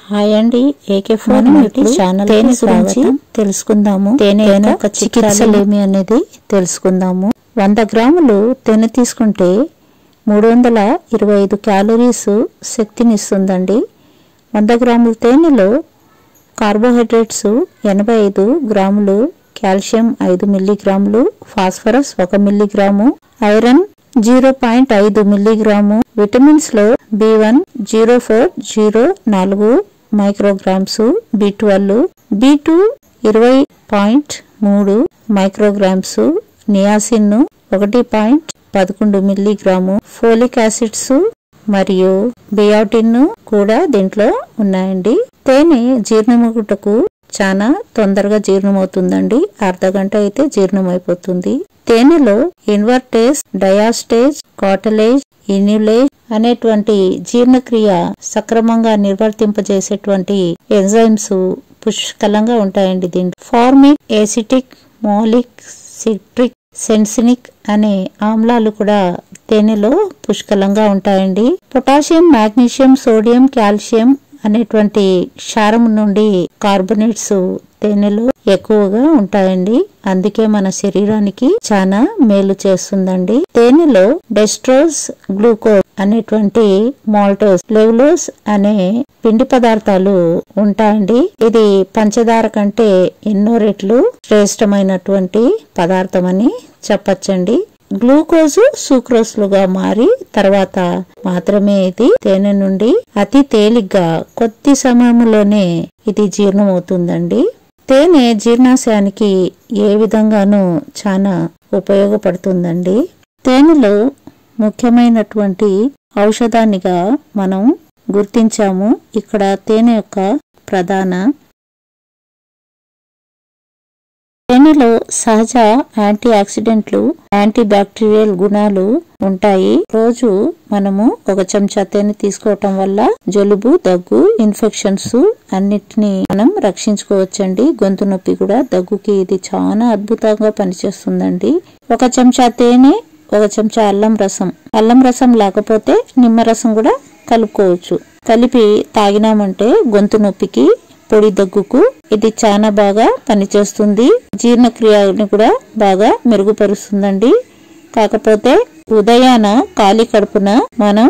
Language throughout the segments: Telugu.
హాయ్ అండి, AK4 ఛానల్ గురించి తెలుసుకుందాము. తేనె యొక్క చికిత్సలు ఏమి అనేది తెలుసుకుందాము. 100 గ్రాములు తేనె తీసుకుంటే 325 క్యాలరీస్ శక్తినిస్తుందండి. 100 గ్రాముల తేనెలో కార్బోహైడ్రేట్స్ 85 గ్రాములు, కాల్షియం 5 మిల్లీగ్రాములు, phosphorus 1 milligram, iron 0.5 milligram, vitamins లో B1 0.4 micrograms, B12 B2 20.3 micrograms, niacin 1.11 milligram, folic acids మరియు బియాటిన్ కూడా దీంట్లో ఉన్నాయండి. తేనె జీర్ణమగుటకు చాలా తొందరగా జీర్ణమవుతుందండి. అర్ధగంట అయితే జీర్ణమైపోతుంది. తేనెలో ఇన్వర్టేజ్, డయాస్టేజ్, కార్టిలేజ్, ఇన్యులేజ్ అనేటువంటి జీర్ణక్రియ సక్రమంగా నిర్వర్తింపజేసేటువంటి ఎంజైమ్స్ పుష్కలంగా ఉంటాయండి. దీంట్లో ఫార్మిక్, ఎసిటిక్, మాలిక్, సిట్రిక్, సెన్సినిక్ అనే ఆమ్లాలు కూడా తేనెలో పుష్కలంగా ఉంటాయండి. పొటాషియం, మాగ్నీషియం, సోడియం, కాల్షియం అనేటువంటి క్షారం నుండి కార్బోనేట్స్ తేనెలో ఎక్కువగా ఉంటాయండి. అందుకే మన శరీరానికి చాలా మేలు చేస్తుందండి. తేనెలో డెస్ట్రోజ్, గ్లూకోజ్ అనేటువంటి మాల్టోస్, లెవలోస్ అనే పిండి పదార్థాలు ఉంటాయండి. ఇది పంచదార కంటే ఎన్నో రెట్లు శ్రేష్టమైనటువంటి పదార్థం అని చెప్పచ్చండి. గ్లూకోజ్ సూక్రోస్ లుగా మారి తర్వాత మాత్రమే ఇది తేనె నుండి అతి తేలిగ్గా కొద్ది సమయంలోనే ఇది జీర్ణమవుతుందండి. తేనె జీర్ణాశయానికి ఏ విధంగానూ చాలా ఉపయోగపడుతుందండి. తేనెలో ముఖ్యమైనటువంటి ఔషధానిగా మనం గుర్తించాము. ఇక్కడ తేనె యొక్క ప్రధాన తేనెలో సహజ యాంటీ ఆక్సిడెంట్లు, యాంటీ బ్యాక్టీరియల్ గుణాలు ఉంటాయి. రోజు మనము 1 చెంచా తేనె తీసుకోవటం వల్ల జలుబు, దగ్గు, ఇన్ఫెక్షన్స్ అన్నిటినీ మనం రక్షించుకోవచ్చండి. గొంతు నొప్పి కూడా, దగ్గుకి ఇది చాలా అద్భుతంగా పనిచేస్తుందండి. 1 చెంచా తేనె, 1 చెంచా అల్లం రసం లేకపోతే నిమ్మరసం కూడా కలుపుకోవచ్చు. కలిపి తాగినామంటే గొంతు నొప్పికి, పొడి దగ్గుకు ఇది చాలా బాగా పనిచేస్తుంది. జీర్ణక్రియని కూడా బాగా మెరుగుపరుస్తుందండి. కాకపోతే ఉదయాన ఖాళీ కడుపున మనం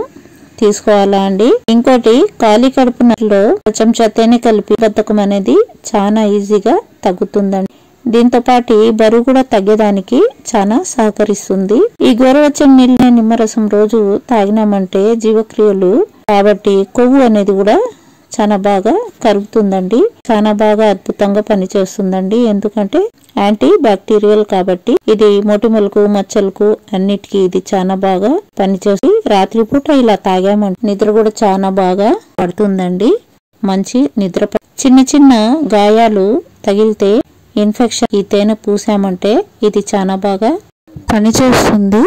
తీసుకోవాలా అండి. ఇంకోటి, ఖాళీ కడుపునలో 1 చెంచా తేనె కలిపి బద్ధకం అనేది చాలా ఈజీగా తగ్గుతుందండి. దీంతో పాటు బరువు కూడా తగ్గేదానికి చాలా సహకరిస్తుంది. ఈ గోరువెచ్చని నీళ్ళ నిమ్మరసం రోజు తాగినామంటే జీవక్రియలు కాబట్టి కొవ్వు అనేది కూడా చాలా బాగా కరుగుతుందండి. చాలా బాగా అద్భుతంగా పనిచేస్తుందండి. ఎందుకంటే యాంటీ బ్యాక్టీరియల్ కాబట్టి ఇది మొటిమలకు, మచ్చలకు అన్నిటికీ ఇది చాలా బాగా పనిచేస్తుంది. రాత్రిపూట ఇలా తాగామంటే నిద్ర కూడా చాలా బాగా పడుతుందండి. మంచి నిద్ర. చిన్న చిన్న గాయాలు తగిలితే ఇన్ఫెక్షన్ ఈ తేనె పూసామంటే ఇది చాలా బాగా పనిచేస్తుంది.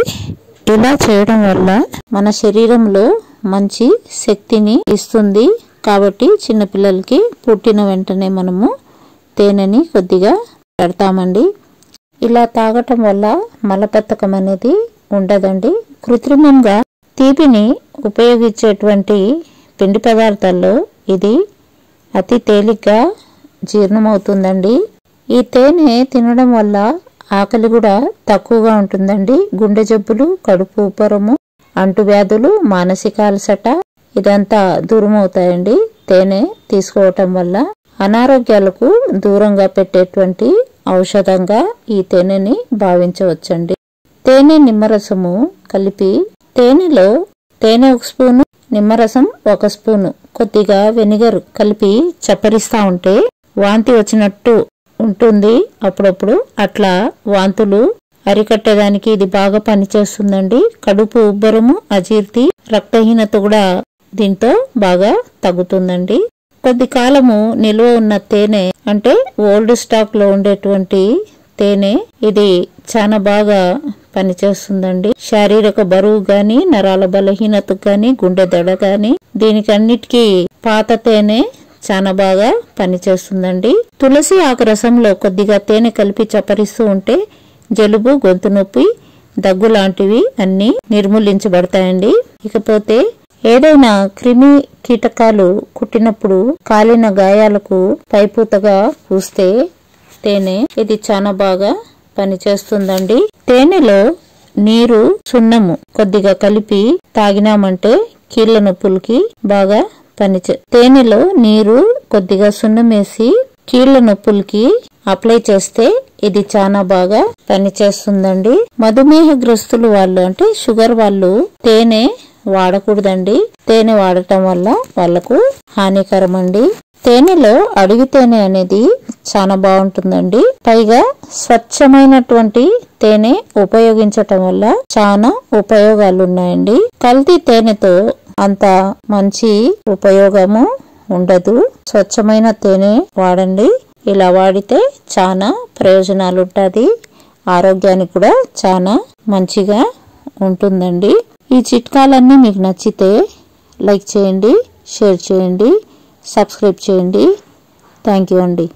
ఇలా చేయడం వల్ల మన శరీరంలో మంచి శక్తిని ఇస్తుంది. కాబట్టి చిన్నపిల్లలకి పుట్టిన వెంటనే మనము తేనెని కొద్దిగా పెడతామండి. ఇలా తాగటం వల్ల మలబద్ధకం అనేది ఉండదండి. కృత్రిమంగా తీపిని ఉపయోగించేటువంటి పిండి పదార్థాల్లో ఇది అతి తేలిగ్గా జీర్ణమవుతుందండి. ఈ తేనె తినడం వల్ల ఆకలి కూడా తక్కువగా ఉంటుందండి. గుండె జబ్బులు, కడుపు ఉబ్బరము, అంటువ్యాధులు, మానసిక అలసట ఇదంతా దూరం అవుతాయండి. తేనె తీసుకోవటం వల్ల అనారోగ్యాలకు దూరంగా పెట్టేటువంటి ఔషధంగా ఈ తేనెని భావించవచ్చండి. తేనె, నిమ్మరసము కలిపి తేనెలో తేనె 1 స్పూను, నిమ్మరసం 1 స్పూను, కొద్దిగా వెనిగర్ కలిపి చప్పరిస్తా ఉంటే వాంతి వచ్చినట్టు ఉంటుంది. అప్పుడప్పుడు అట్లా వాంతులు అరికట్టేదానికి ఇది బాగా పనిచేస్తుందండి. కడుపు ఉబ్బరము, అజీర్తి, రక్తహీనత కూడా దీంతో బాగా తగ్గుతుందండి. కొద్ది కాలము నిల్వ ఉన్న తేనె అంటే ఓల్డ్ స్టాక్ లో ఉండేటువంటి తేనె ఇది చాలా బాగా పనిచేస్తుందండి. శారీరక బరువు గాని, నరాల బలహీనతకు గాని, గుండె దడ గాని దీనికి అన్నిటికీ పాత తేనె చాలా బాగా పనిచేస్తుందండి. తులసి ఆకు రసంలో కొద్దిగా తేనె కలిపి చప్పరిస్తూ ఉంటే జలుబు, గొంతు నొప్పి, దగ్గు లాంటివి అన్ని నిర్మూలించబడతాయండి. ఇకపోతే ఏదైనా క్రిమి కీటకాలు కుట్టినప్పుడు కాలిన గాయాలకు పైపూతగా పూస్తే తేనె ఇది చాలా బాగా పనిచేస్తుందండి. తేనెలో నీరు, సున్నము కొద్దిగా కలిపి తాగినామంటే కీళ్ల నొప్పులకి బాగా తేనెలో నీరు కొద్దిగా సున్నం వేసి కీళ్ల నొప్పులకి అప్లై చేస్తే ఇది చాలా బాగా పనిచేస్తుందండి. మధుమేహగ్రస్తులు వాళ్ళు అంటే షుగర్ వాళ్ళు తేనె వాడకూడదండి. తేనె వాడటం వల్ల వాళ్ళకు హానికరం అండి. తేనెలో అడవి తేనె అనేది చాలా బాగుంటుందండి. పైగా స్వచ్ఛమైనటువంటి తేనె ఉపయోగించటం వల్ల చాలా ఉపయోగాలు ఉన్నాయండి. కల్తీ తేనెతో అంత మంచి ఉపయోగము ఉండదు. స్వచ్ఛమైన తేనె వాడండి. ఇలా వాడితే చాలా ప్రయోజనాలు ఉంటది. ఆరోగ్యానికి కూడా చాలా మంచిగా ఉంటుందండి. ఈ చిట్కాలన్నీ మీకు నచ్చితే లైక్ చేయండి, షేర్ చేయండి, సబ్స్క్రైబ్ చేయండి. థ్యాంక్ యూ అండి.